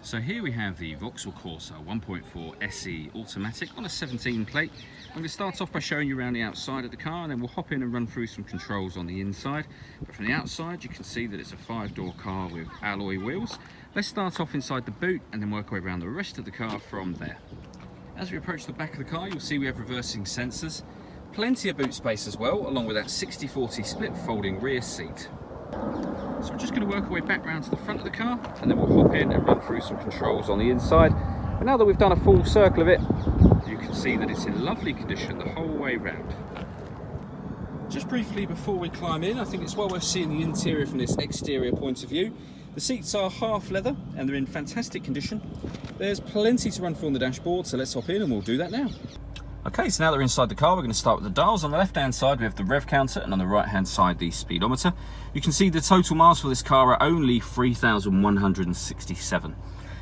So here we have the Vauxhall Corsa 1.4 SE automatic on a 17 plate. I'm going to start off by showing you around the outside of the car, and then we'll hop in and run through some controls on the inside. But from the outside you can see that it's a 5-door car with alloy wheels. Let's start off inside the boot and then work our way around the rest of the car from there. As we approach the back of the car, you'll see we have reversing sensors, plenty of boot space as well, along with that 60/40 split folding rear seat. So we're just going to work our way back round to the front of the car, and then we'll hop in and run through some controls on the inside. And now that we've done a full circle of it, you can see that it's in lovely condition the whole way round. Just briefly before we climb in, I think it's well worth seeing the interior from this exterior point of view. The seats are half leather and they're in fantastic condition. There's plenty to run through on the dashboard, so let's hop in and we'll do that now. Okay, so now that we're inside the car, we're going to start with the dials. On the left-hand side, we have the rev counter, and on the right-hand side, the speedometer. You can see the total miles for this car are only 3,167.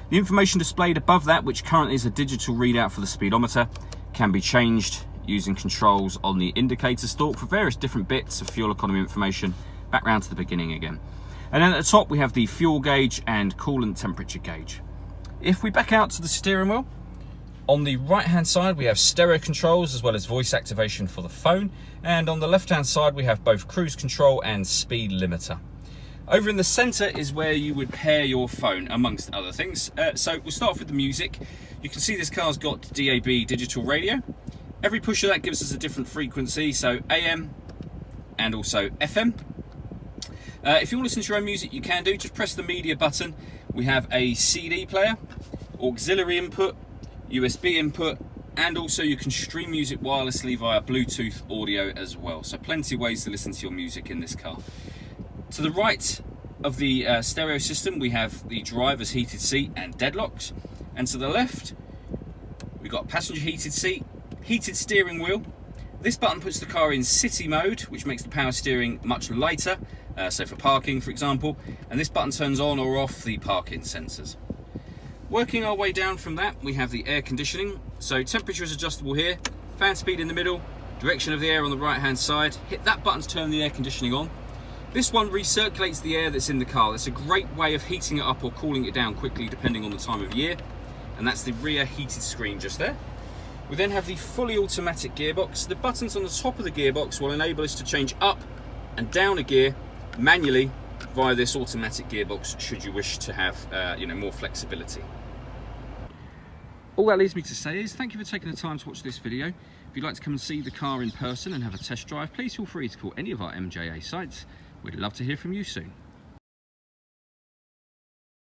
The information displayed above that, which currently is a digital readout for the speedometer, can be changed using controls on the indicator stalk for various different bits of fuel economy information, back round to the beginning again. And then at the top, we have the fuel gauge and coolant temperature gauge. If we back out to the steering wheel, on the right hand side we have stereo controls as well as voice activation for the phone, and on the left hand side we have both cruise control and speed limiter. Over in the centre is where you would pair your phone, amongst other things. So we'll start off with the music. You can see this car's got DAB digital radio. Every push of that gives us a different frequency, so AM and also FM. If you want to listen to your own music, you can do. Just press the media button. We have a CD player, auxiliary input, USB input, and also you can stream music wirelessly via Bluetooth audio as well. So plenty of ways to listen to your music in this car. To the right of the stereo system, we have the driver's heated seat and deadlocks. And to the left, we've got passenger heated seat, heated steering wheel. This button puts the car in city mode, which makes the power steering much lighter, so for parking, for example. And this button turns on or off the parking sensors. Working our way down from that, we have the air conditioning. So temperature is adjustable here, fan speed in the middle, direction of the air on the right hand side. Hit that button to turn the air conditioning on. This one recirculates the air that's in the car. That's a great way of heating it up or cooling it down quickly depending on the time of year. And that's the rear heated screen just there. We then have the fully automatic gearbox. The buttons on the top of the gearbox will enable us to change up and down a gear manually via this automatic gearbox should you wish to have more flexibility. All that leaves me to say is thank you for taking the time to watch this video. If you'd like to come and see the car in person and have a test drive, please feel free to call any of our MJA sites. We'd love to hear from you soon.